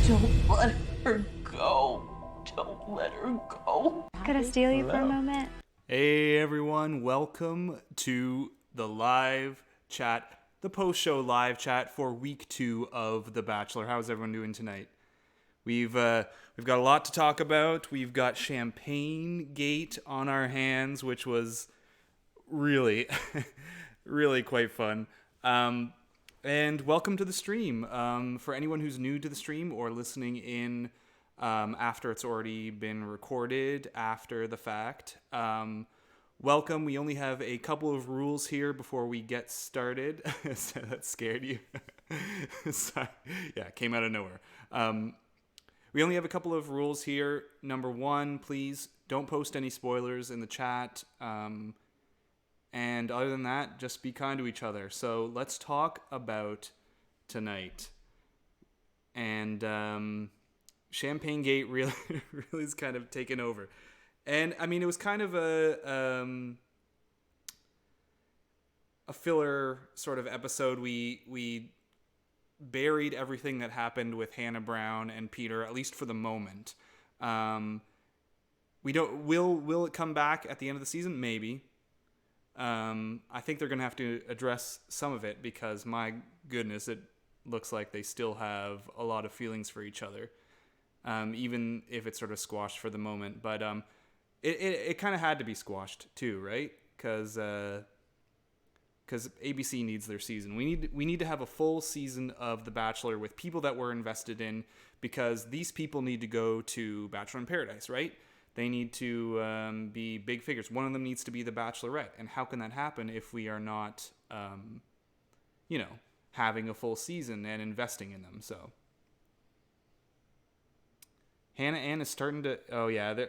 Don't let her go. Don't let her go. Could I steal you for a moment? Hey everyone, welcome to the live chat, the post-show live chat for week 2 of The Bachelor. How's everyone doing tonight? We've got a lot to talk about. We've got Champagne Gate on our hands, which was really, really quite fun. And welcome to the stream. For anyone who's new to the stream or listening in after it's already been recorded after the fact, welcome. We only have a couple of rules here before we get started. That scared you? Sorry. Yeah, it came out of nowhere. We only have a couple of rules here. Number 1, please don't post any spoilers in the chat. And other than that, just be kind to each other. So let's talk about tonight. And Champagne Gate really is kind of taken over. And I mean, it was kind of a filler sort of episode. We buried everything that happened with Hannah Brown and Peter, at least for the moment. We don't. Will it come back at the end of the season? Maybe. I think they're going to have to address some of it because, my goodness, it looks like they still have a lot of feelings for each other, even if it's sort of squashed for the moment. But it kind of had to be squashed too, right? Because ABC needs their season. We need to have a full season of The Bachelor with people that we're invested in, because these people need to go to Bachelor in Paradise, right? They need to be big figures. One of them needs to be the Bachelorette. And how can that happen if we are not, having a full season and investing in them? So Hannah Ann is starting to... Oh, yeah.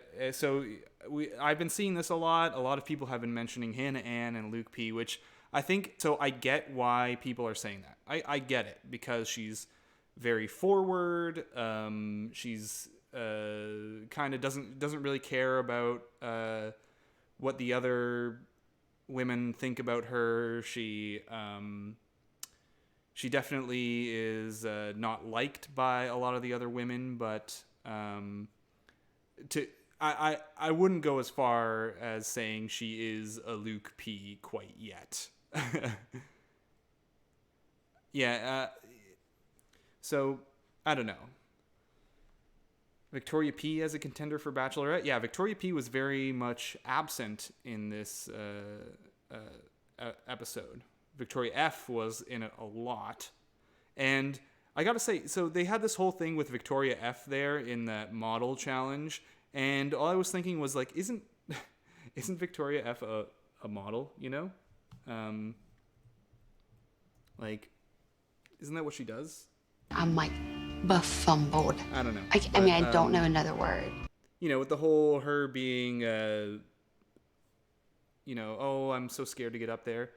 I've been seeing this a lot. A lot of people have been mentioning Hannah Ann and Luke P., which I think... So I get why people are saying that. I get it, because she's very forward. She's... kind of doesn't really care about what the other women think about her. She definitely is not liked by a lot of the other women, but I wouldn't go as far as saying she is a Luke P quite yet. Yeah. So I don't know. Victoria P as a contender for Bachelorette. Yeah, Victoria P was very much absent in this episode. Victoria F was in it a lot. And I gotta say, so they had this whole thing with Victoria F there in that model challenge. And all I was thinking was, like, isn't Victoria F a model, you know? Isn't that what she does? I'm like bufumbled. I don't know. I don't know another word. You know, with the whole her being, oh, I'm so scared to get up there.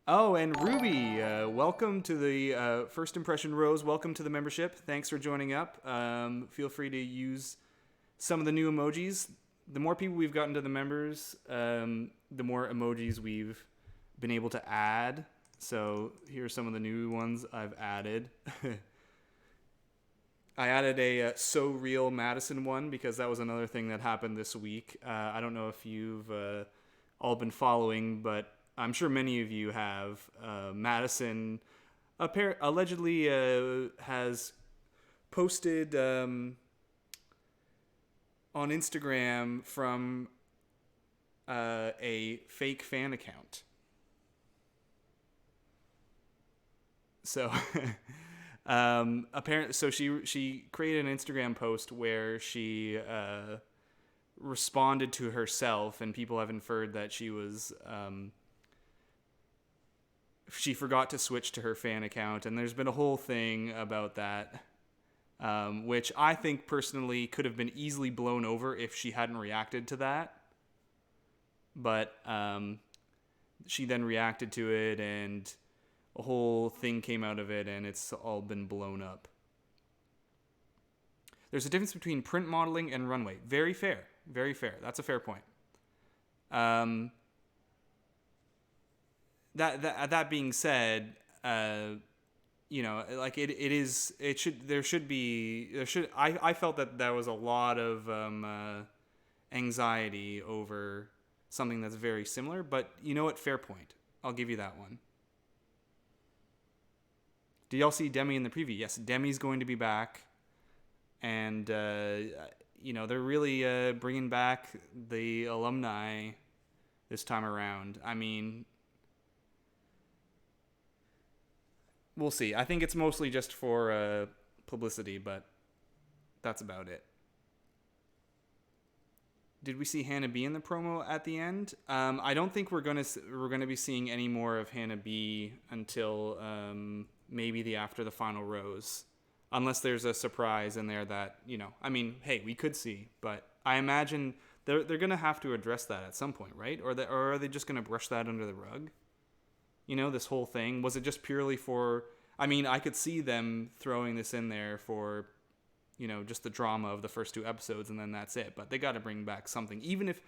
Oh, and Ruby, welcome to the First Impression Rose. Welcome to the membership. Thanks for joining up. Feel free to use some of the new emojis. The more people we've gotten to the members, the more emojis we've been able to add. So here's some of the new ones I've added. I added a So Real Madison one because that was another thing that happened this week. I don't know if you've all been following, but I'm sure many of you have. Madison allegedly has posted on Instagram from a fake fan account. So, apparently, so she created an Instagram post where she responded to herself, and people have inferred that she was she forgot to switch to her fan account, and there's been a whole thing about that, which I think personally could have been easily blown over if she hadn't reacted to that. But she then reacted to it, and a whole thing came out of it, and it's all been blown up. There's a difference between print modeling and runway. Very fair. Very fair. That's a fair point. That being said, like I felt that there was a lot of anxiety over something that's very similar, but you know what? Fair point. I'll give you that one. Do y'all see Demi in the preview? Yes, Demi's going to be back. And, they're really bringing back the alumni this time around. I mean, we'll see. I think it's mostly just for publicity, but that's about it. Did we see Hannah B in the promo at the end? I don't think we're gonna be seeing any more of Hannah B until maybe the after the final rose, unless there's a surprise in there that hey, we could see, but I imagine they're gonna have to address that at some point, right? Or are they just gonna brush that under the rug? This whole thing, was it just purely for? I mean, I could see them throwing this in there for, just the drama of the first 2 episodes, and then that's it. But they got to bring back something, even if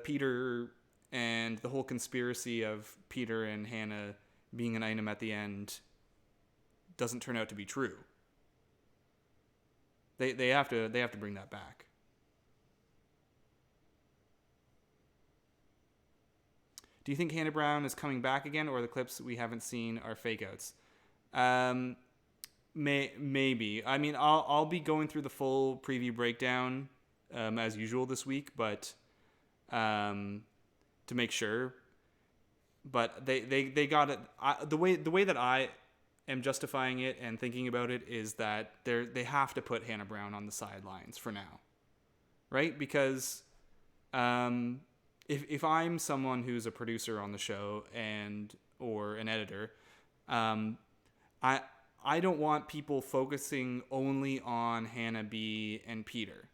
Peter and the whole conspiracy of Peter and Hannah being an item at the end doesn't turn out to be true. They have to bring that back. Do you think Hannah Brown is coming back again, or the clips we haven't seen are fake outs? Maybe. I mean, I'll be going through the full preview breakdown as usual this week, but to make sure. But they got it. The way that I am justifying it and thinking about it is that they have to put Hannah Brown on the sidelines for now, right? Because if I'm someone who's a producer on the show or an editor, I don't want people focusing only on Hannah B and Peter,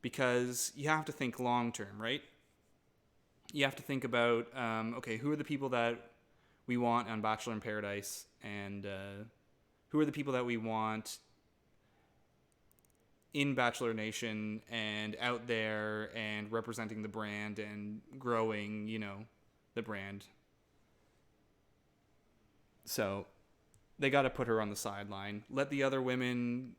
because you have to think long term, right? You have to think about who are the people that we want on Bachelor in Paradise, and who are the people that we want in Bachelor Nation and out there and representing the brand and growing, the brand. So they got to put her on the sideline. Let the other women,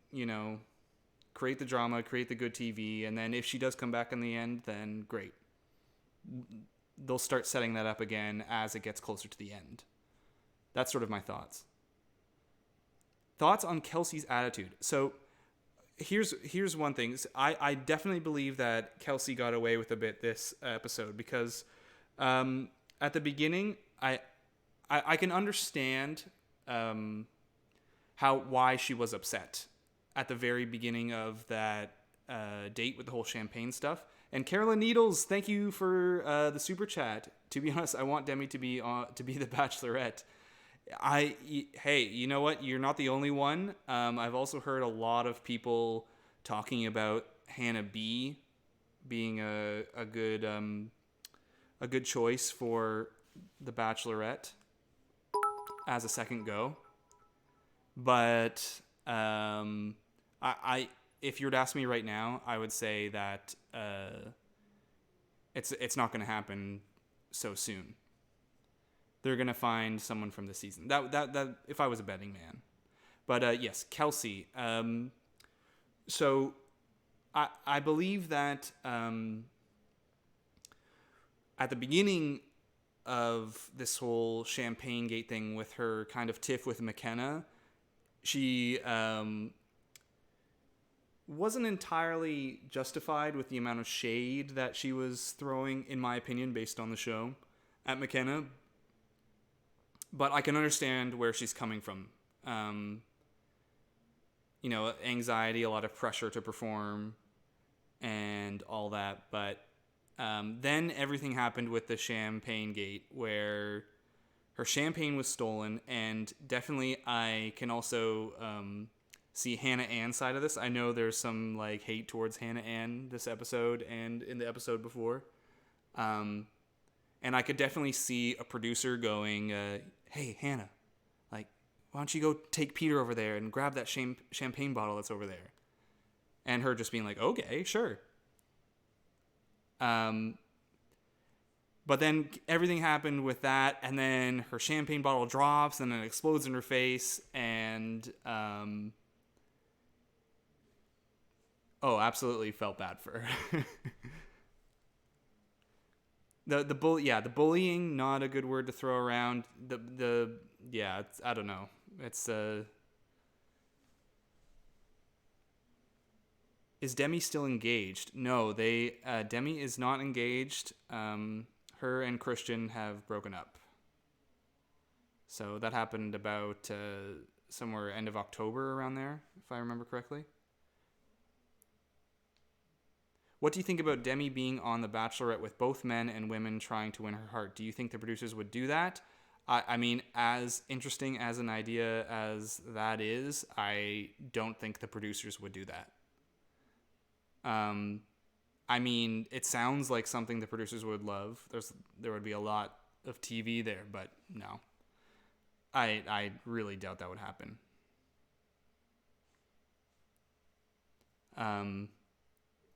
create the drama, create the good TV, and then if she does come back in the end, then great. They'll start setting that up again as it gets closer to the end. That's sort of my thoughts. Thoughts on Kelsey's attitude. So here's one thing. I definitely believe that Kelsey got away with a bit this episode, because at the beginning, I can understand why she was upset at the very beginning of that date with the whole champagne stuff. And Carolyn Needles, thank you for the super chat. To be honest, I want Demi to be the Bachelorette. Hey, you know what? You're not the only one. I've also heard a lot of people talking about Hannah B being a good choice for the Bachelorette as a second go. But if you were to ask me right now, I would say that it's not going to happen so soon. They're going to find someone from the season. That if I was a betting man. But yes, Kelsey. So I believe that at the beginning of this whole Champagne Gate thing with her kind of tiff with McKenna, she wasn't entirely justified with the amount of shade that she was throwing, in my opinion, based on the show, at McKenna. But I can understand where she's coming from. Anxiety, a lot of pressure to perform, and all that. But then everything happened with the Champagne Gate, where her champagne was stolen, and definitely I can also see Hannah Ann's side of this. I know there's some hate towards Hannah Ann this episode and in the episode before. And I could definitely see a producer going, hey, Hannah, why don't you go take Peter over there and grab that champagne bottle that's over there? And her just being like, okay, sure. But then everything happened with that, and then her champagne bottle drops, and then it explodes in her face, and absolutely felt bad for her. the bullying, not a good word to throw around. I don't know. It's Is Demi still engaged? No, Demi is not engaged. Her and Christian have broken up. So that happened about somewhere end of October, around there, if I remember correctly. What do you think about Demi being on The Bachelorette with both men and women trying to win her heart? Do you think the producers would do that? I mean, as interesting as an idea as that is, I don't think the producers would do that. I mean, it sounds like something the producers would love. There would be a lot of TV there, but no. I really doubt that would happen.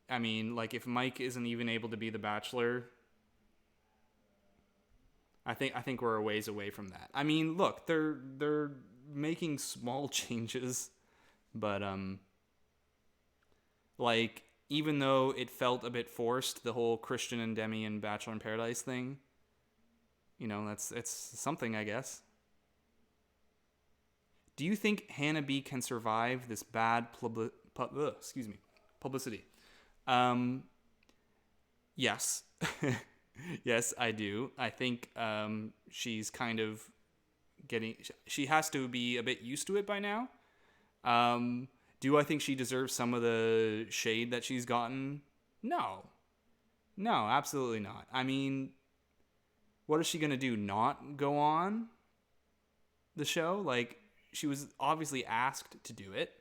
I mean, like, if Mike isn't even able to be the Bachelor, I think we're a ways away from that. I mean, look, they're making small changes, but like, even though it felt a bit forced, the whole Christian and Demi and Bachelor in Paradise thing, it's something, I guess. Do you think Hannah B can survive this bad publicity? Yes. Yes, I do. I think she's kind of she has to be a bit used to it by now. Do I think she deserves some of the shade that she's gotten? No, absolutely not. I mean, what is she going to do? Not go on the show? Like, she was obviously asked to do it.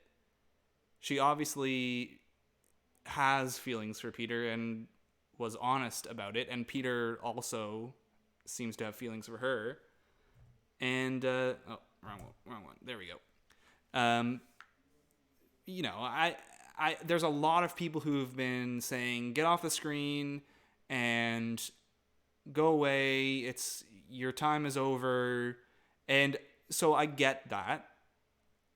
She obviously has feelings for Peter and was honest about it. And Peter also seems to have feelings for her. And, wrong one. There we go. There's a lot of people who've been saying, get off the screen and go away. Your time is over. And so I get that.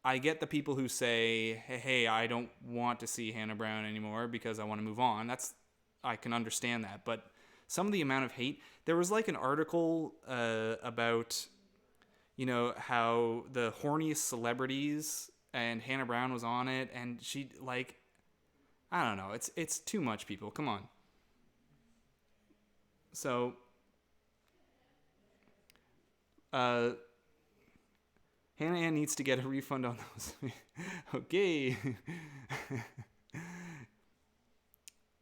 I get the people who say, hey, I don't want to see Hannah Brown anymore because I want to move on. I can understand that. But some of the amount of hate, there was like an article about, how the horniest celebrities, and Hannah Brown was on it, and she, like, I don't know. It's too much, people. Come on. So, Hannah Ann needs to get a refund on those. Okay.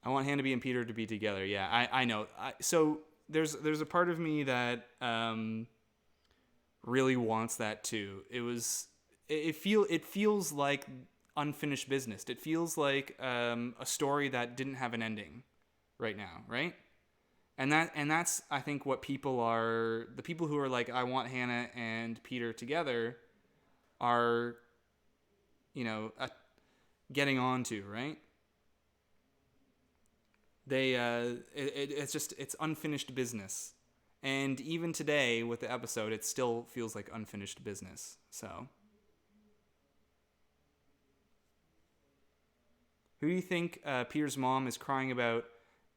I want Hannah B and Peter to be together. Yeah, I know. So there's a part of me that really wants that too. It feels like unfinished business. It feels like a story that didn't have an ending right now, right? And that's I think what the people who are like, I want Hannah and Peter together, are getting on to, right? It's unfinished business. And even today with the episode, it still feels like unfinished business. So, who do you think Peter's mom is crying about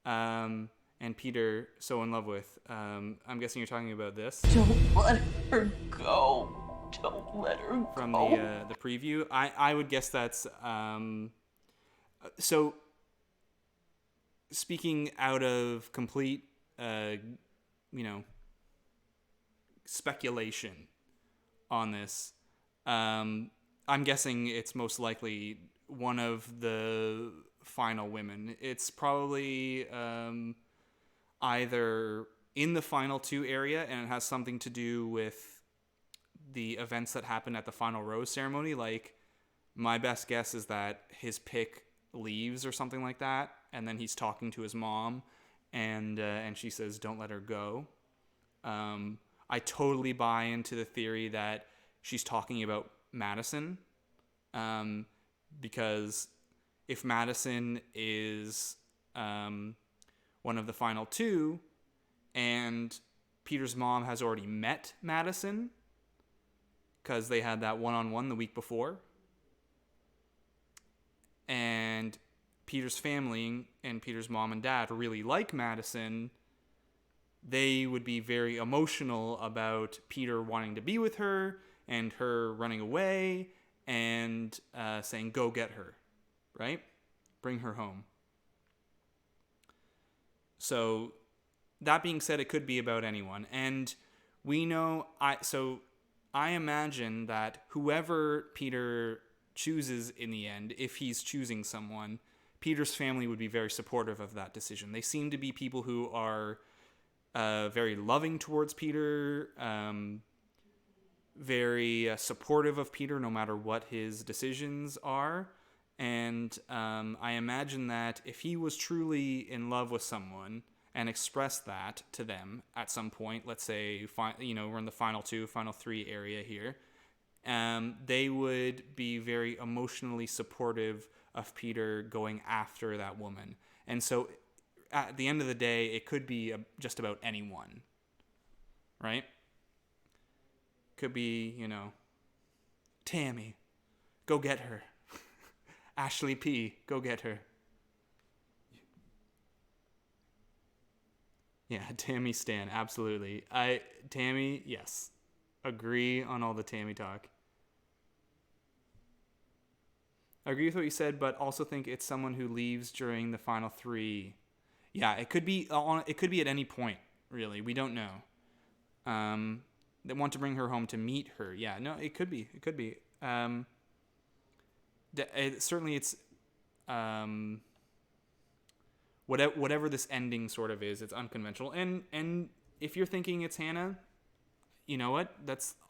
and Peter so in love with? I'm guessing you're talking about this. Don't let her go. Don't let her go. From the preview. I would guess that's... so, speaking out of complete, speculation on this, I'm guessing it's most likely one of the final women. It's probably either in the final two area, and it has something to do with the events that happened at the final rose ceremony. Like, my best guess is that his pick leaves or something like that, and then he's talking to his mom, and she says, "Don't let her go." I totally buy into the theory that she's talking about Madison, because if Madison is one of the final two, and Peter's mom has already met Madison because they had that one-on-one the week before. And Peter's family and Peter's mom and dad really like Madison. They would be very emotional about Peter wanting to be with her and her running away and saying, go get her, right? Bring her home. So that being said, it could be about anyone. And we know, I imagine that whoever Peter chooses in the end, if he's choosing someone, Peter's family would be very supportive of that decision. They seem to be people who are very loving towards Peter, very supportive of Peter no matter what his decisions are. And I imagine that if he was truly in love with someone and expressed that to them at some point, let's say, we're in the final 2, final 3 area here, they would be very emotionally supportive of Peter going after that woman. And so at the end of the day, it could be just about anyone, right? Could be, Tammy, go get her. Ashley P, go get her. Yeah, Tammy Stan, absolutely. Tammy, yes. Agree on all the Tammy talk. I agree with what you said, but also think it's someone who leaves during the final 3. Yeah, it could be at any point, really. We don't know. They want to bring her home to meet her. Yeah, no, it could be. It could be. Certainly it's whatever this ending sort of is, it's unconventional. And if you're thinking it's Hannah, you know what?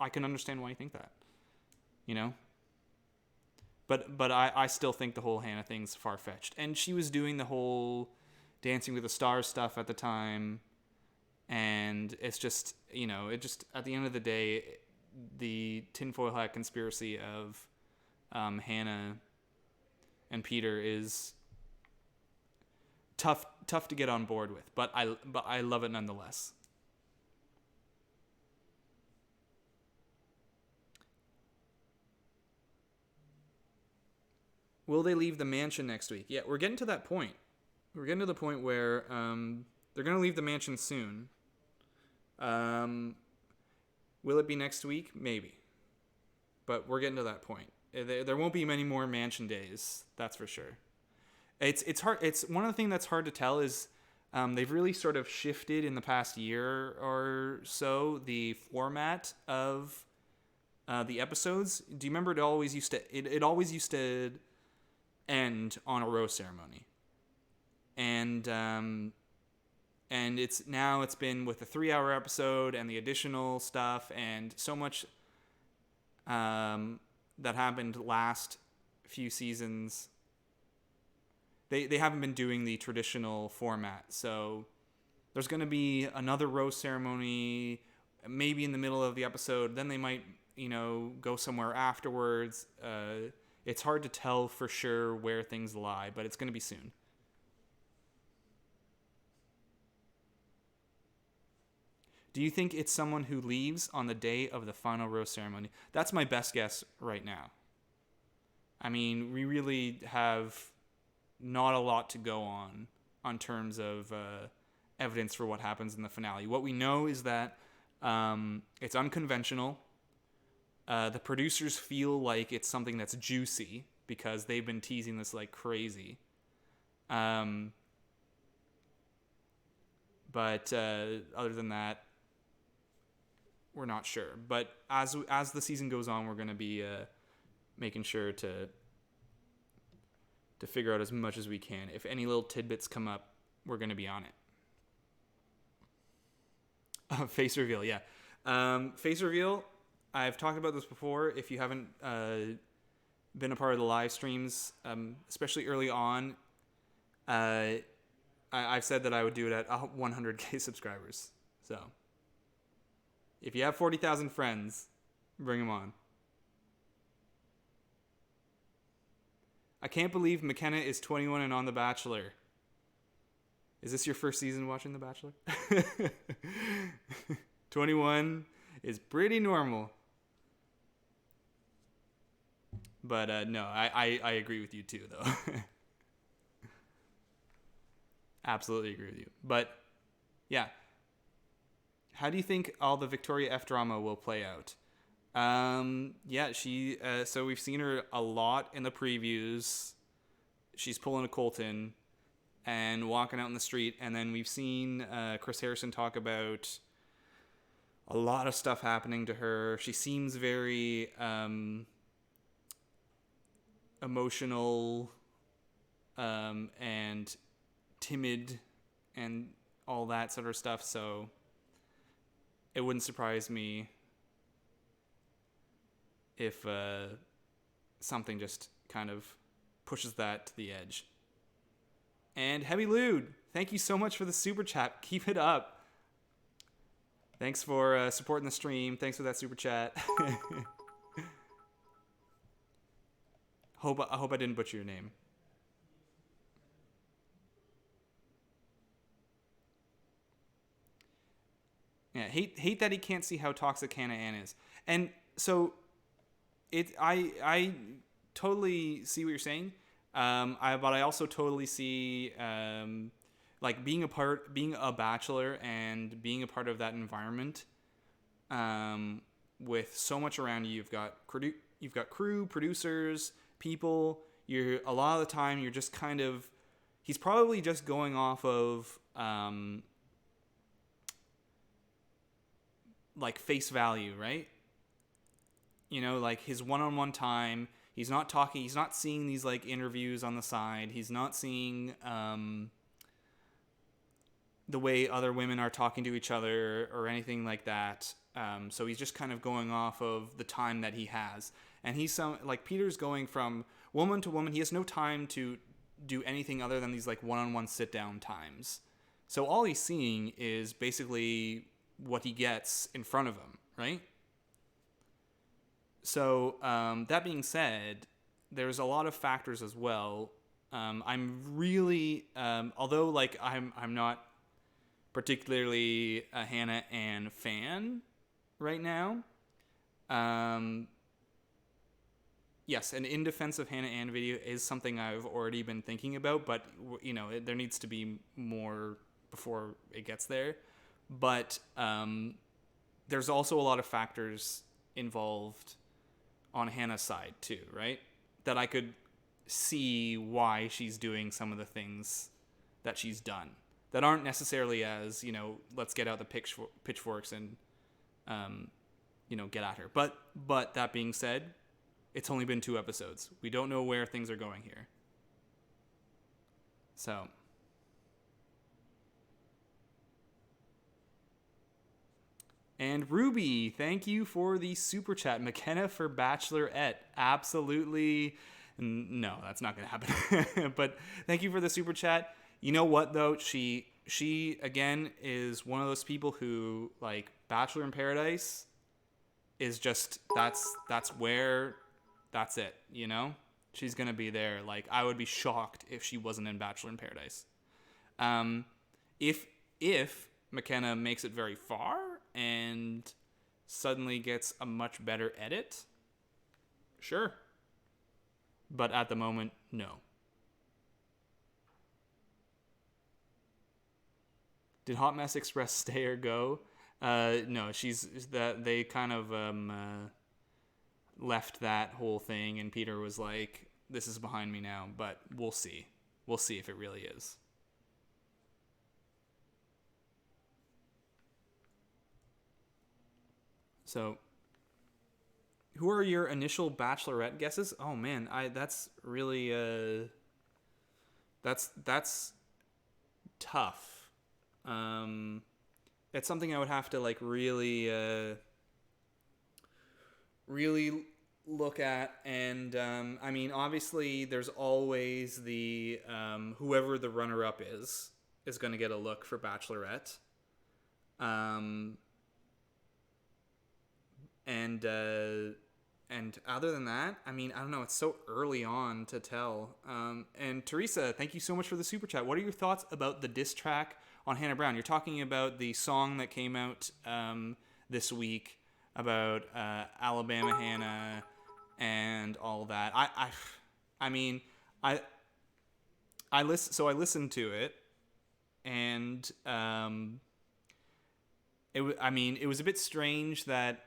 I can understand why you think that. But I still think the whole Hannah thing's far-fetched. And she was doing the whole Dancing with the Stars stuff at the time. And it's just, at the end of the day, the tinfoil hat conspiracy of Hannah and Peter is tough to get on board with. But I love it nonetheless. Will they leave the mansion next week? Yeah, we're getting to that point. We're getting to the point where they're going to leave the mansion soon. Will it be next week? Maybe. But we're getting to that point. There won't be many more mansion days, that's for sure. It's hard. It's one of the things that's hard to tell is they've really sort of shifted in the past year or so the format of the episodes. Do you remember it always used to end on a rose ceremony, and it's been with the 3-hour episode and the additional stuff and so much that happened last few seasons. They haven't been doing the traditional format, so there's going to be another rose ceremony maybe in the middle of the episode. Then they might go somewhere afterwards. It's hard to tell for sure where things lie, but it's going to be soon. Do you think it's someone who leaves on the day of the final rose ceremony? That's my best guess right now. I mean, we really have not a lot to go on terms of evidence for what happens in the finale. What we know is that it's unconventional. The producers feel like it's something that's juicy because they've been teasing this like crazy. But other than that, we're not sure. But as the season goes on, we're going to be making sure to figure out as much as we can. If any little tidbits come up, we're going to be on it. Face reveal, yeah. Face reveal, I've talked about this before. If you haven't been a part of the live streams, especially early on, I've said that I would do it at 100K subscribers. So if you have 40,000 friends, bring them on. I can't believe McKenna is 21 and on The Bachelor. Is this your first season watching The Bachelor? 21 is pretty normal. But no, I agree with you too, though. Absolutely agree with you. But yeah, how do you think all the Victoria F drama will play out? Yeah, she. So we've seen her a lot in the previews. She's pulling a Colton and walking out in the street, and then we've seen Chris Harrison talk about a lot of stuff happening to her. She seems very emotional and timid and all that sort of stuff, so it wouldn't surprise me if something just kind of pushes that to the edge. And Heavy Lude, thank you so much for the super chat. Keep it up. Thanks for supporting the stream. Thanks for that super chat. I hope I didn't butcher your name. Yeah, hate that he can't see how toxic Hannah Ann is. And so I totally see what you're saying. But I also totally see like being a bachelor and being a part of that environment with so much around you. You've got crew, producers, people. A lot of the time you're just kind of, he's probably just going off of like face value, right? You know, like his one-on-one time. He's not talking. He's not seeing these like interviews on the side. He's not seeing the way other women are talking to each other or anything like that. So he's just kind of going off of the time that he has. And he's like Peter's going from woman to woman. He has no time to do anything other than these like one-on-one sit-down times. So all he's seeing is basically what he gets in front of him, right? So that being said, there's a lot of factors as well. I'm really, although like I'm not particularly a Hannah Ann fan right now. Yes, an in defense of Hannah Ann video is something I've already been thinking about, but you know there needs to be more before it gets there. But there's also a lot of factors involved on Hannah's side too, right? That I could see why she's doing some of the things that she's done that aren't necessarily as, you know, let's get out the pitchforks and, you know, get at her. But that being said, it's only been 2 episodes. We don't know where things are going here. So. And Ruby, thank you for the super chat. McKenna for Bachelorette. Absolutely. No, that's not going to happen. But thank you for the super chat. You know what, though? She again, is one of those people who, like, Bachelor in Paradise is just, that's it, you know? She's going to be there. Like, I would be shocked if she wasn't in Bachelor in Paradise. If McKenna makes it very far and suddenly gets a much better edit, sure. But at the moment, no. Did Hot Mess Express stay or go? No, they kind of left that whole thing, and Peter was like, this is behind me now, but we'll see. We'll see if it really is. So, who are your initial Bachelorette guesses? Oh man, that's really that's tough. It's something I would have to like really look at, and I mean, obviously, there's always the whoever the runner-up is going to get a look for Bachelorette. And And other than that, I mean, I don't know. It's so early on to tell. And Teresa, thank you so much for the super chat. What are your thoughts about the diss track on Hannah Brown? You're talking about the song that came out this week about Alabama Hannah and all that. I mean, I listened to it, and it was a bit strange that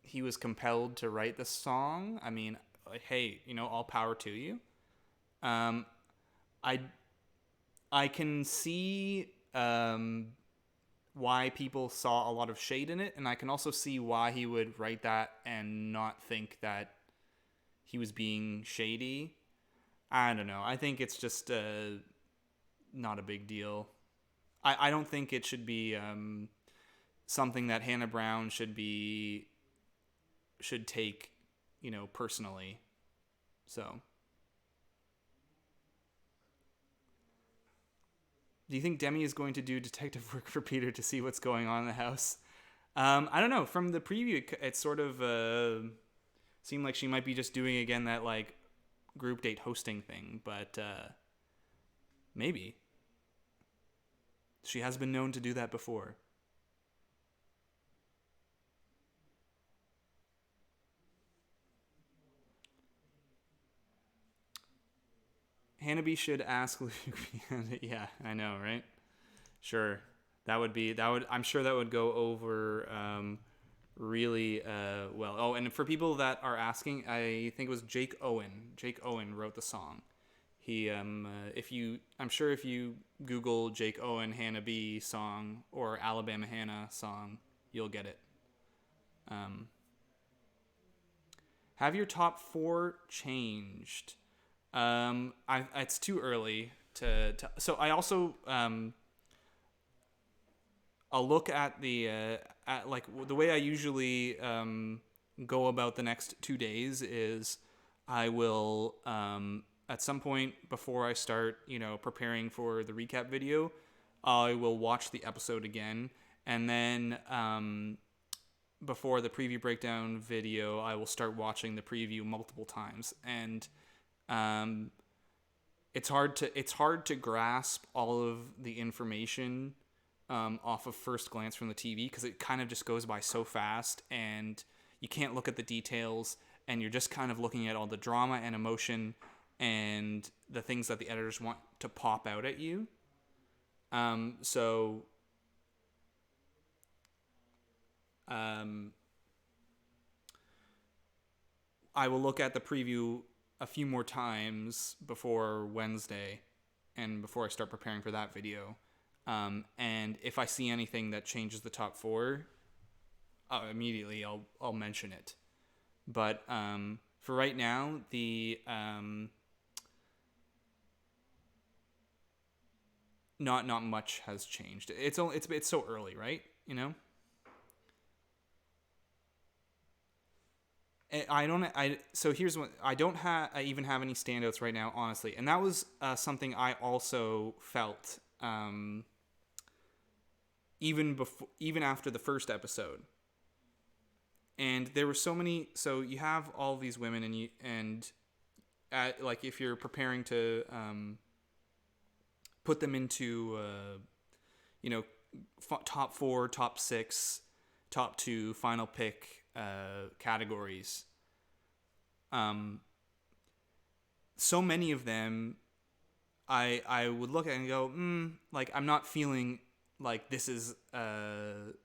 he was compelled to write the song. I mean, like, hey, all power to you. I can see why people saw a lot of shade in it, and I can also see why he would write that and not think that he was being shady. I don't know. I think it's just not a big deal. I don't think it should be something that Hannah Brown should take, personally. So, do you think Demi is going to do detective work for Peter to see what's going on in the house? I don't know. From the preview, it sort of seemed like she might be just doing again that like group date hosting thing, but maybe. She has been known to do that before. Hannah B should ask Luke. Yeah, I know, right? Sure. I'm sure that would go over really well. Oh, and for people that are asking, I think it was Jake Owen. Jake Owen wrote the song. He I'm sure if you Google Jake Owen Hannah B song or Alabama Hannah song, you'll get it. Have your top 4 changed? It's too early to so I also I'll look at the the way I usually go about the next 2 days is I will at some point before I start preparing for the recap video, I will watch the episode again, and then before the preview breakdown video, I will start watching the preview multiple times, and it's hard to grasp all of the information off of first glance from the TV because it kind of just goes by so fast, and you can't look at the details, and you're just kind of looking at all the drama and emotion and the things that the editors want to pop out at you. So I will look at the preview a few more times before Wednesday and before I start preparing for that video. And if I see anything that changes the top 4, immediately I'll mention it. But for right now, the not much has changed. It's so early, right? So here's what I don't even have any standouts right now, honestly, and that was something I also felt even after the first episode. And there were so many. So you have all these women, and if you're preparing to put them into top 4, top 6, top 2, final pick categories. So many of them, I would look at and go, I'm not feeling like this is an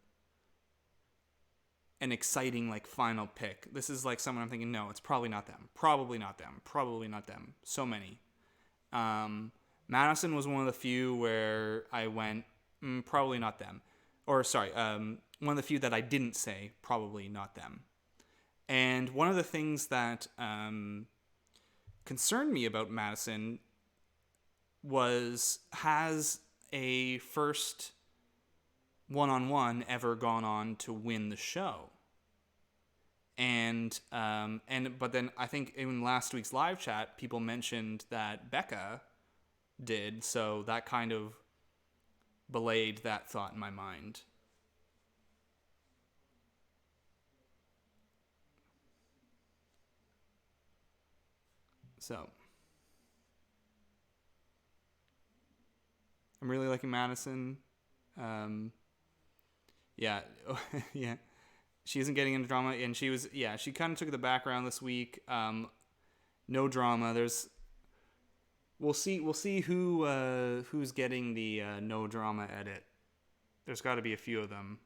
exciting final pick. This is someone I'm thinking, no, it's probably not them. Probably not them. Probably not them. So many. Madison was one of the few where I went, probably not them. Or sorry, one of the few that I didn't say, probably not them. And one of the things that concerned me about Madison has a first one-on-one ever gone on to win the show? But then I think in last week's live chat, people mentioned that Becca did, so that kind of belayed that thought in my mind. So I'm really liking Madison. Yeah, yeah. She isn't getting into drama, and she kind of took the background this week. No drama. We'll see who's getting the no drama edit. There's got to be a few of them,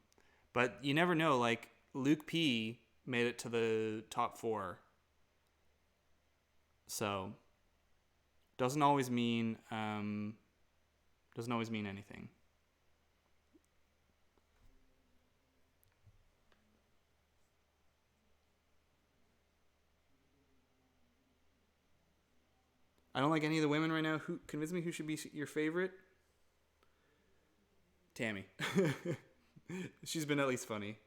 but you never know. Like Luke P made it to the top 4, so doesn't always mean anything. I don't like any of the women right now. Who convince me who should be your favorite? Tammy. She's been at least funny.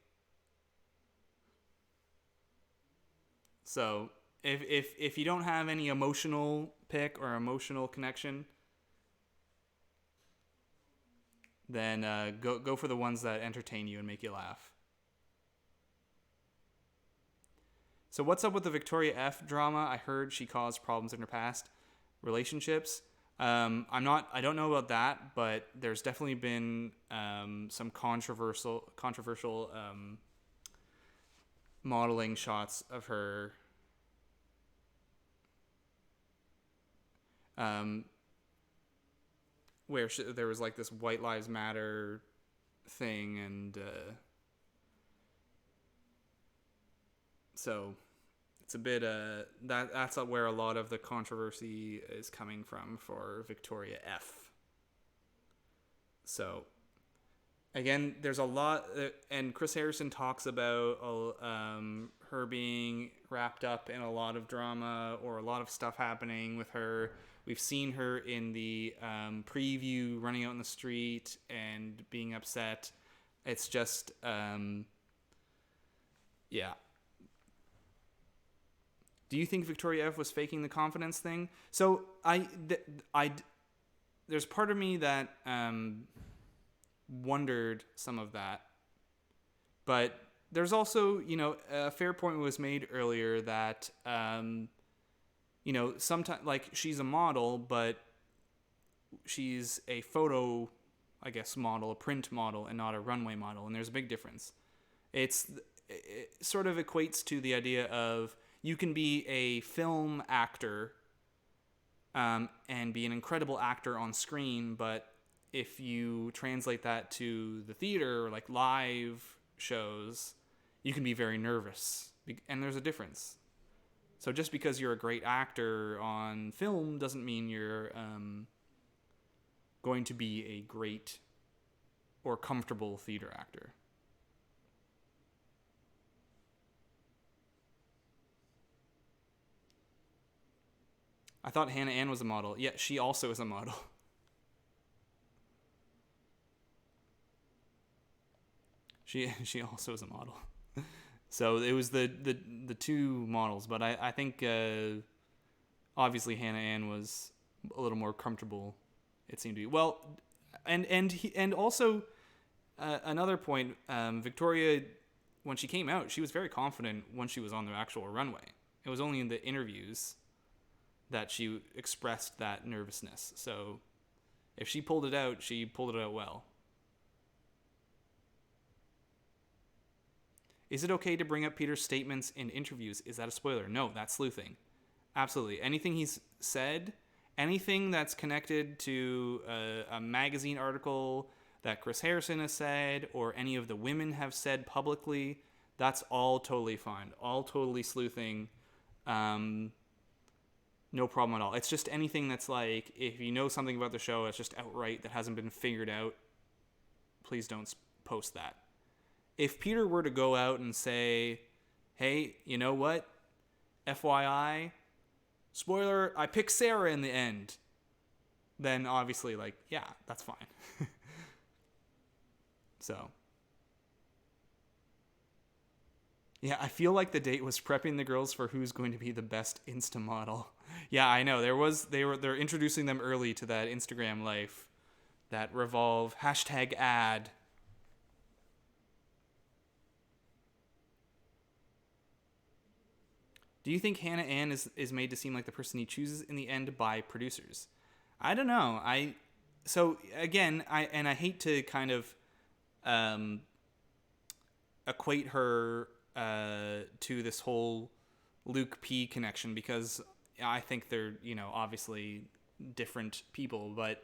So if you don't have any emotional pick or emotional connection, then go for the ones that entertain you and make you laugh. So what's up with the Victoria F drama? I heard she caused problems in her past relationships. I don't know about that, but there's definitely been some controversial modeling shots of her where there was like this White Lives Matter thing, and so it's a bit that's where a lot of the controversy is coming from for Victoria F. So again, there's a lot, and Chris Harrison talks about her being wrapped up in a lot of drama or a lot of stuff happening with her. We've seen her in the preview running out in the street and being upset. It's just yeah. Do you think Victoria F was faking the confidence thing? So there's part of me that wondered some of that, but there's also, a fair point was made earlier that sometimes, like, she's a model, but she's a photo, I guess, model, a print model, and not a runway model, and there's a big difference. It sort of equates to the idea of you can be a film actor and be an incredible actor on screen, but if you translate that to the theater or like live shows, you can be very nervous, and there's a difference. So just because you're a great actor on film doesn't mean you're going to be a great or comfortable theater actor. I thought Hannah Ann was a model. Yeah, she also is a model. She also is a model. So it was the two models, but I think obviously Hannah Ann was a little more comfortable. It seemed to be. Well, and also another point, Victoria, when she came out, she was very confident when she was on the actual runway. It was only in the interviews that she expressed that nervousness. So if she pulled it out, she pulled it out well. Is it okay to bring up Peter's statements in interviews? Is that a spoiler? No, that's sleuthing. Absolutely. Anything he's said, anything that's connected to a magazine article that Chris Harrison has said, or any of the women have said publicly, that's all totally fine. All totally sleuthing. No problem at all. It's just anything that's like, if you know something about the show, it's just outright that hasn't been figured out, please don't post that. If Peter were to go out and say, hey, you know what? FYI, spoiler, I picked Sarah in the end, then obviously, like, yeah, that's fine. So, yeah, I feel like the date was prepping the girls for who's going to be the best Insta model. Yeah, I know. They're introducing them early to that Instagram life, that Revolve #ad. Do you think Hannah Ann is made to seem like the person he chooses in the end by producers? I don't know. So again, I hate to kind of equate her to this whole Luke P connection, because I think they're, obviously different people, but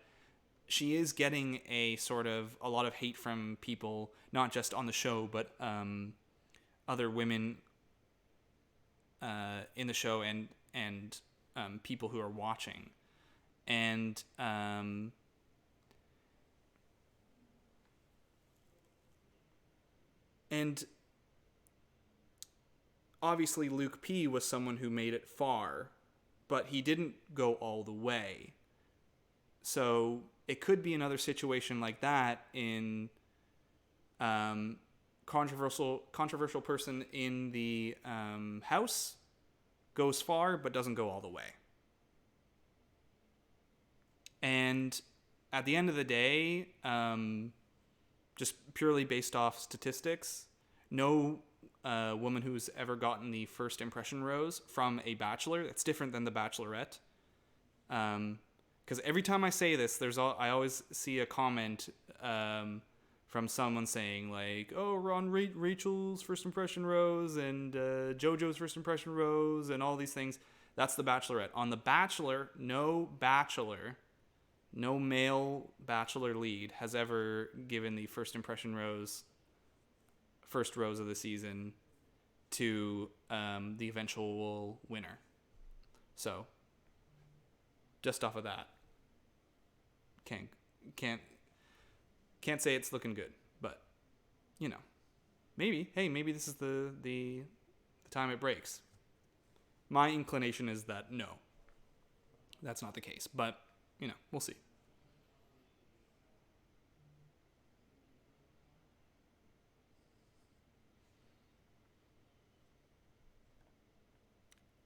she is getting a lot of hate from people, not just on the show, but other women in the show and people who are watching. And obviously Luke P was someone who made it far, but he didn't go all the way. So it could be another situation like that in controversial person in the house goes far but doesn't go all the way. And at the end of the day, just purely based off statistics, no woman who's ever gotten the first impression rose from a bachelor, it's different than the Bachelorette. Because every time I say this, I always see a comment from someone saying like, "Oh, we're on Rachel's first impression rose and JoJo's first impression rose and all these things." That's the Bachelorette. On the Bachelor, no male Bachelor lead has ever given the first impression rose, first rose of the season, to the eventual winner. So, just off of that, can't say it's looking good, but maybe this is the time it breaks. My inclination is that no, that's not the case, but we'll see.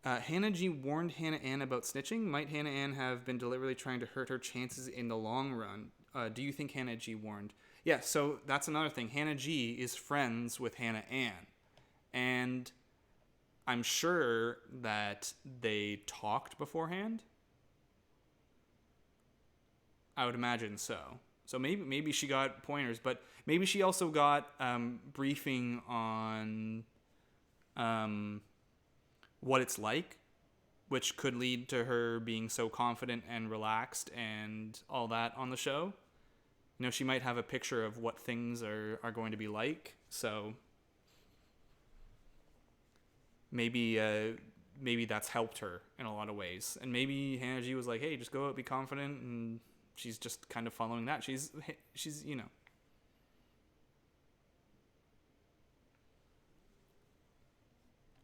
Hannah G warned Hannah Ann about snitching. Might Hannah Ann have been deliberately trying to hurt her chances in the long run? Do you think Hannah G warned? Yeah, so that's another thing. Hannah G is friends with Hannah Ann. And I'm sure that they talked beforehand. I would imagine so. So maybe she got pointers, but maybe she also got briefing on what it's like, which could lead to her being so confident and relaxed and all that on the show. She might have a picture of what things are going to be like. So maybe that's helped her in a lot of ways. And maybe Hannah G was like, "Hey, just go out, be confident," and she's just kind of following that. She's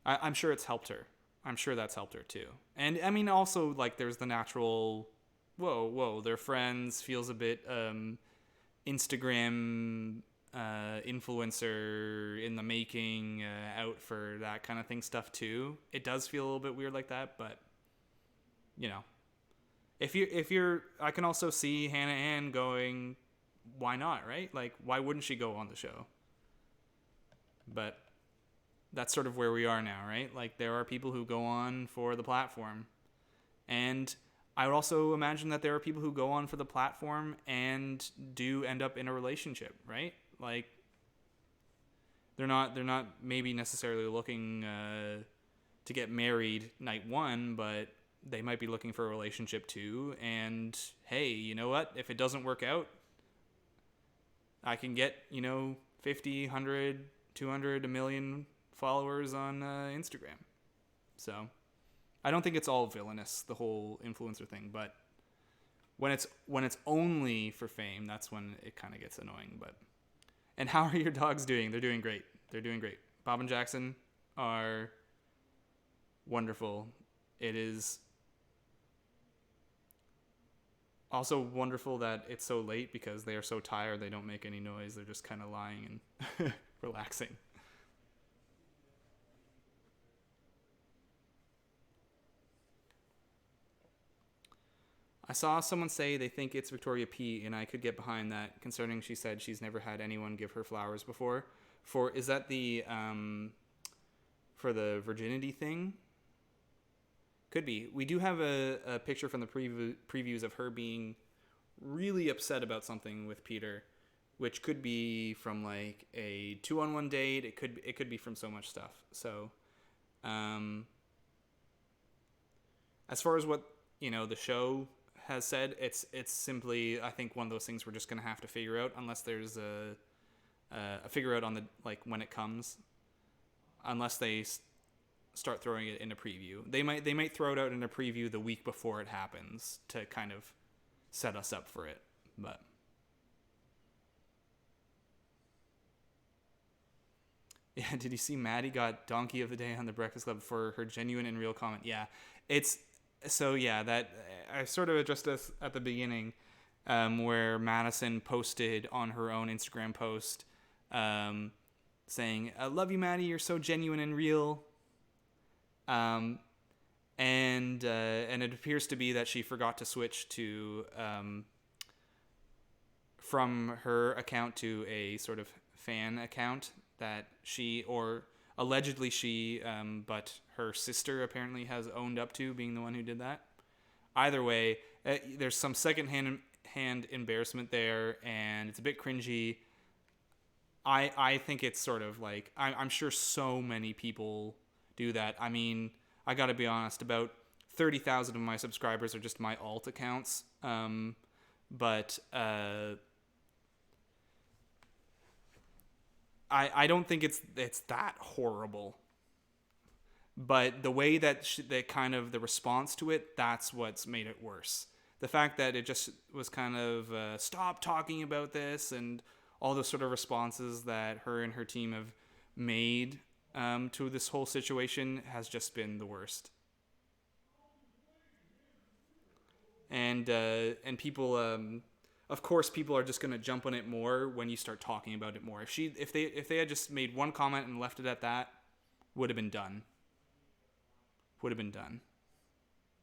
I'm sure it's helped her. I'm sure that's helped her too. And I mean, also, like, there's the natural, whoa, they're friends, feels a bit Instagram influencer in the making, out for that kind of thing stuff too. It does feel a little bit weird like that, but if you're, I can also see Hannah Ann going, why not, right? Like, why wouldn't she go on the show? But that's sort of where we are now, right? Like, there are people who go on for the platform. And I would also imagine that there are people who go on for the platform and do end up in a relationship, right? Like, they're not maybe necessarily looking to get married night one, but they might be looking for a relationship too. And hey, you know what? If it doesn't work out, I can get 50, 100, 200, a million followers on Instagram. So I don't think it's all villainous, the whole influencer thing, but when it's only for fame, that's when it kind of gets annoying. But and how are your dogs doing? They're doing great. Bob and Jackson are wonderful. It is also wonderful that it's so late because they are so tired they don't make any noise. They're just kind of lying and relaxing. I saw someone say they think it's Victoria P, and I could get behind that, concerning she said she's never had anyone give her flowers before. Is that the for the virginity thing? Could be. We do have a picture from the previews of her being really upset about something with Peter, which could be from like a 2-on-1 date. It could be from so much stuff. So, as far as what the show has said, it's simply, I think, one of those things we're just gonna have to figure out, unless there's a figure out on the when it comes, unless they start throwing it in a preview. They might throw it out in a preview the week before it happens to kind of set us up for it. But yeah, did you see Maddie got Donkey of the Day on the Breakfast Club for her genuine and real comment? Yeah, it's so yeah, that I sort of addressed this at the beginning, where Madison posted on her own Instagram post, saying, "I love you, Maddie. You're so genuine and real." And it appears to be that she forgot to switch to from her account to a sort of fan account that she, or allegedly she, but her sister apparently has owned up to being the one who did that. Either way, there's some secondhand embarrassment there, and it's a bit cringy. I think it's sort of like, I'm sure so many people do that. I mean, I gotta be honest, about 30,000 of my subscribers are just my alt accounts. But I don't think it's that horrible. But the way that that kind of the response to it, that's what's made it worse. The fact that it just was kind of stop talking about this, and all the sort of responses that her and her team have made to this whole situation has just been the worst. And people, of course, people are just gonna jump on it more when you start talking about it more. If they had just made one comment and left it at that, would have been done.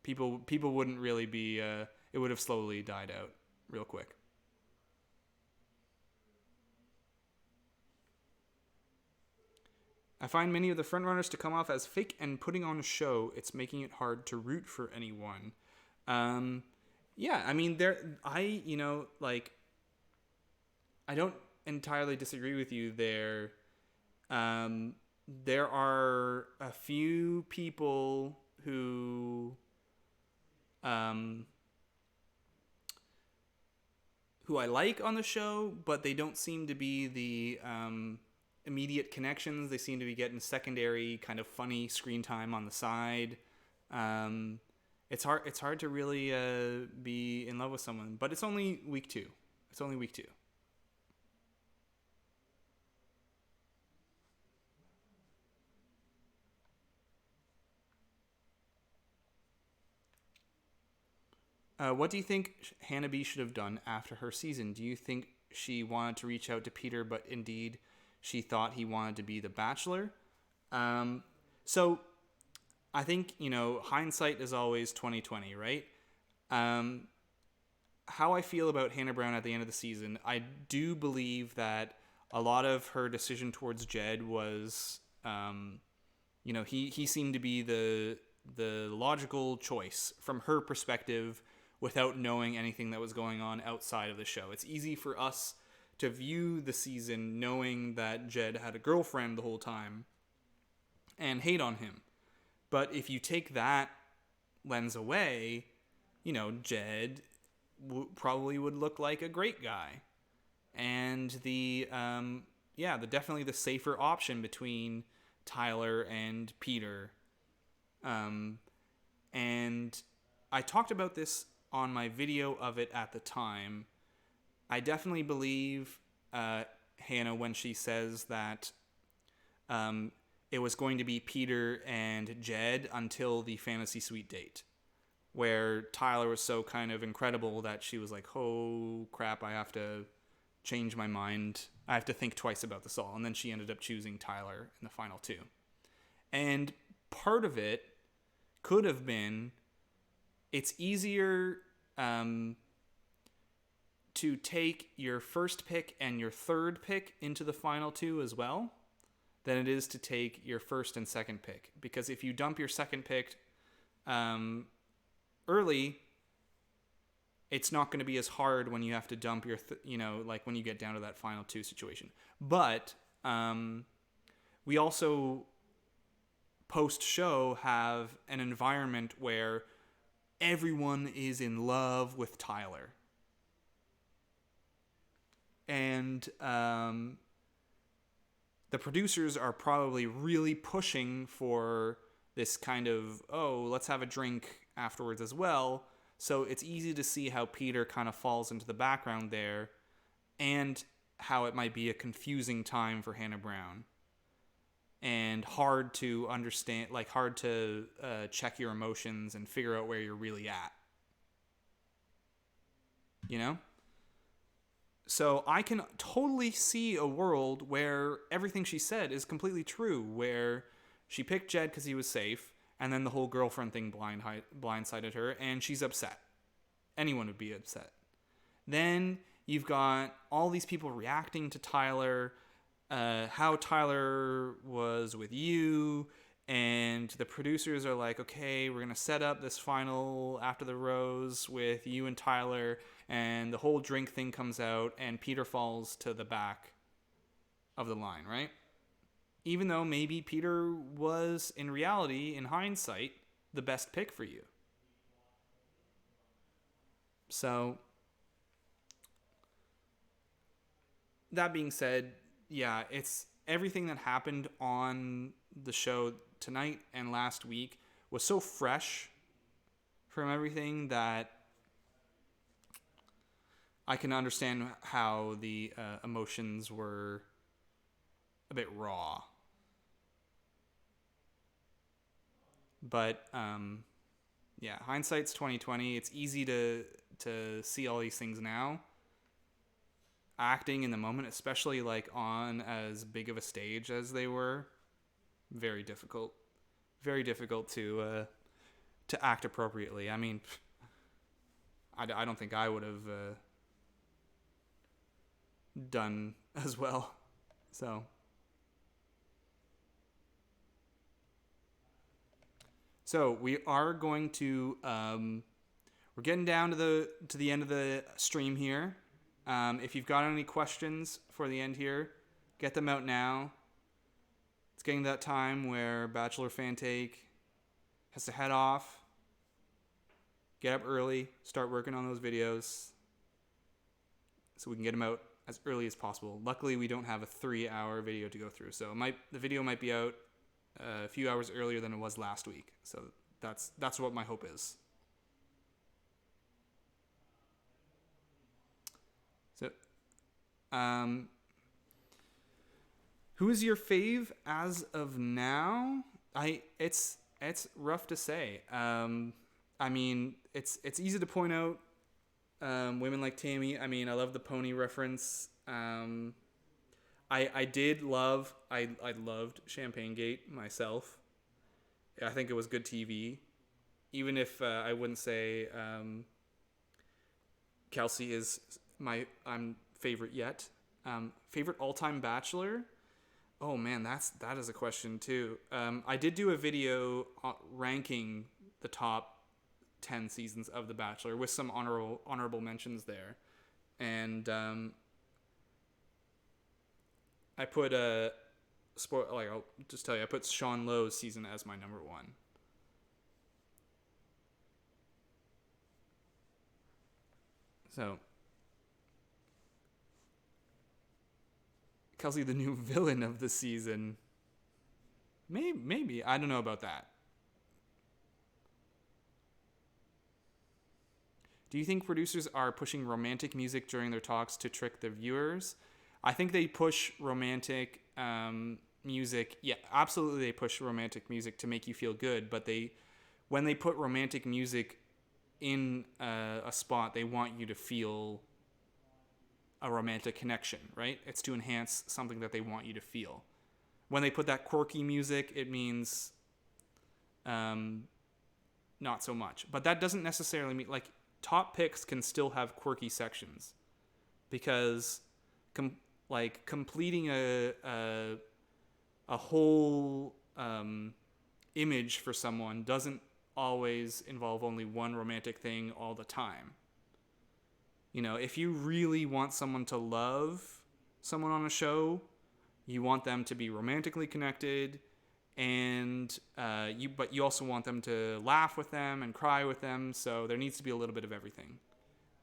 People wouldn't really be. It would have slowly died out real quick. I find many of the frontrunners to come off as fake and putting on a show. It's making it hard to root for anyone. Yeah, I mean, I don't entirely disagree with you there. There are a few people who I like on the show, but they don't seem to be the immediate connections. They seem to be getting secondary kind of funny screen time on the side. It's hard to really be in love with someone, but it's only week 2. What do you think Hannah B should have done after her season? Do you think she wanted to reach out to Peter, but indeed she thought he wanted to be the Bachelor? So I think, hindsight is always 20/20, right? How I feel about Hannah Brown at the end of the season, I do believe that a lot of her decision towards Jed was, he seemed to be the logical choice from her perspective without knowing anything that was going on outside of the show. It's easy for us to view the season knowing that Jed had a girlfriend the whole time and hate on him. But if you take that lens away, Jed probably would look like a great guy. And definitely the safer option between Tyler and Peter. And I talked about this on my video of it at the time. I definitely believe Hannah when she says that it was going to be Peter and Jed until the fantasy suite date, where Tyler was so kind of incredible that she was like, oh crap, I have to change my mind. I have to think twice about this all. And then she ended up choosing Tyler in the final 2. And part of it could have been, it's easier to take your first pick and your third pick into the final 2 as well than it is to take your first and second pick. Because if you dump your second pick early, it's not going to be as hard when you have to dump your, like when you get down to that final two situation. But we also, post-show, have an environment where everyone is in love with Tyler. And the producers are probably really pushing for this kind of, oh, let's have a drink afterwards as well. So it's easy to see how Peter kind of falls into the background there, and how it might be a confusing time for Hannah Brown. And hard to understand, like hard to check your emotions and figure out where you're really at. You know? So I can totally see a world where everything she said is completely true, where she picked Jed because he was safe, and then the whole girlfriend thing blindsided her, and she's upset. Anyone would be upset. Then you've got all these people reacting to Tyler, how Tyler was with you, and the producers are like, okay, we're going to set up this final After the Rose with you and Tyler, and the whole drink thing comes out, and Peter falls to the back of the line, right? Even though maybe Peter was, in reality, in hindsight, the best pick for you. So, that being said, yeah, it's everything that happened on the show tonight and last week was so fresh from everything that I can understand how the emotions were a bit raw. But yeah, hindsight's 2020. It's easy to see all these things now. Acting in the moment, especially like on as big of a stage as they were, very difficult. Very difficult to act appropriately. I mean, I don't think I would have done as well. So we are going to we're getting down to the end of the stream here. If you've got any questions for the end here, get them out now. It's getting to that time where Bachelor Fantake has to head off, get up early, start working on those videos, so we can get them out as early as possible. Luckily, we don't have a 3-hour video to go through, so the video might be out a few hours earlier than it was last week. So that's what my hope is. So, who is your fave as of now? It's rough to say. I mean, it's easy to point out women like Tammy. I mean, I love the pony reference. I loved Champagne Gate myself. I think it was good TV. Even if I wouldn't say Kelsey is my favorite yet. Favorite all-time Bachelor? Oh man, that is a question too. I did do a video ranking the top 10 seasons of The Bachelor with some honorable mentions there, and I put I'll just tell you, I put Sean Lowe's season as my number one. So, Kelsey, the new villain of the season. Maybe. I don't know about that. Do you think producers are pushing romantic music during their talks to trick the viewers? I think they push romantic music. Yeah, absolutely they push romantic music to make you feel good, but when they put romantic music in a spot, they want you to feel a romantic connection, right? It's to enhance something that they want you to feel. When they put that quirky music, it means not so much. But that doesn't necessarily mean, like, top picks can still have quirky sections, because completing a whole image for someone doesn't always involve only one romantic thing all the time. You know, if you really want someone to love someone on a show, you want them to be romantically connected, and but you also want them to laugh with them and cry with them, so there needs to be a little bit of everything.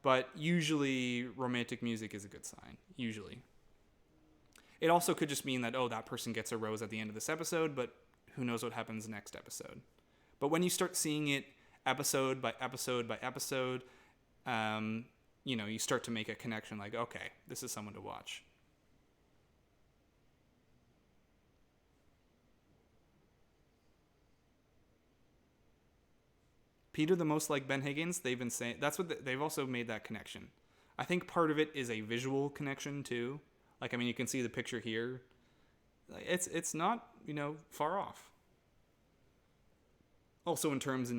But usually romantic music is a good sign, usually. It also could just mean that, oh, that person gets a rose at the end of this episode, but who knows what happens next episode. But when you start seeing it episode by episode by episode, you know, you start to make a connection like, okay, this is someone to watch. Peter the most like Ben Higgins, they've been saying, that's what they've also made that connection. I think part of it is a visual connection too. Like, I mean, you can see the picture here. It's not, you know, far off. Also in terms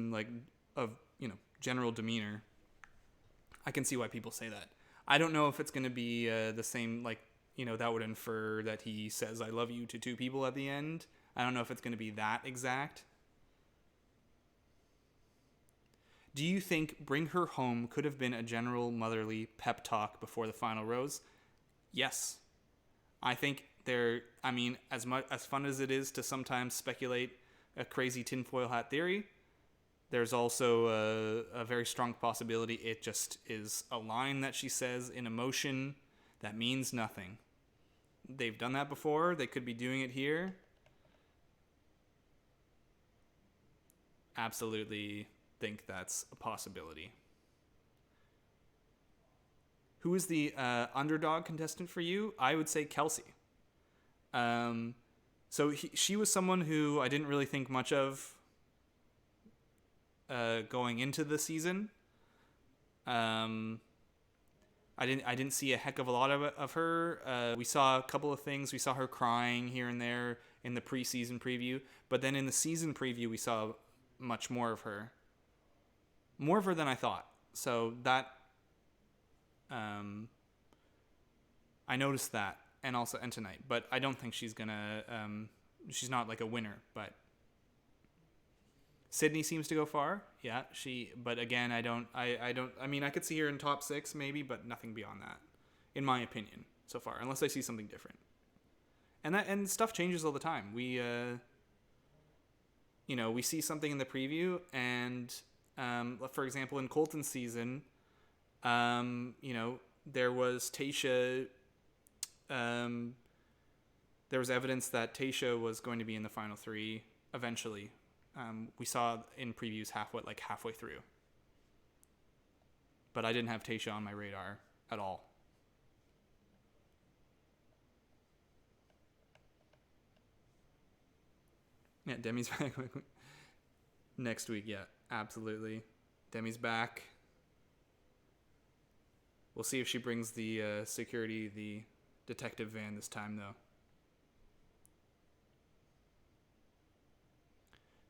of, you know, general demeanor, I can see why people say that. I don't know if it's going to be the same, like, you know, that would infer that he says I love you to two people at the end. I don't know if it's going to be that exact. Do you think Bring Her Home could have been a general motherly pep talk before the final rose? Yes. I think as fun as it is to sometimes speculate a crazy tinfoil hat theory, there's also a very strong possibility it just is a line that she says in emotion that means nothing. They've done that before. They could be doing it here. Absolutely think that's a possibility. Who is the underdog contestant for you? I would say Kelsey. She was someone who I didn't really think much of going into the season. I didn't see a heck of a lot of her. We saw a couple of things. We saw her crying here and there in the preseason preview, but then in the season preview we saw much more of her. More of her than I thought. So that I noticed that, and tonight, but I don't think she's gonna. She's not like a winner, but Sydney seems to go far. Yeah, but again, I don't. I mean, I could see her in top 6 maybe, but nothing beyond that, in my opinion, so far, unless I see something different. And stuff changes all the time. We see something in the preview, and for example, in Colton's season, there was Tayshia. There was evidence that Tayshia was going to be in the final 3 eventually. We saw in previews halfway through. But I didn't have Tayshia on my radar at all. Yeah, Demi's back next week. Yeah, absolutely. Demi's back. We'll see if she brings the the detective van this time, though.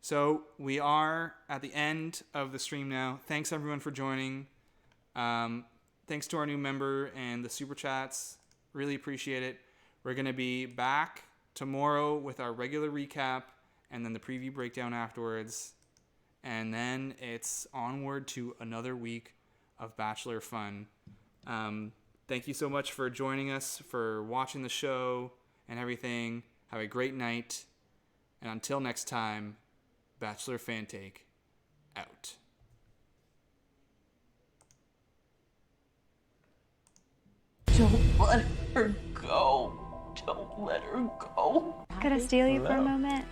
So we are at the end of the stream now. Thanks, everyone, for joining. Thanks to our new member and the super chats. Really appreciate it. We're going to be back tomorrow with our regular recap and then the preview breakdown afterwards. And then it's onward to another week of Bachelor fun. Thank you so much for joining us, for watching the show and everything. Have a great night. And until next time, Bachelor Fantake out. Don't let her go. Don't let her go. Could I steal you for a moment?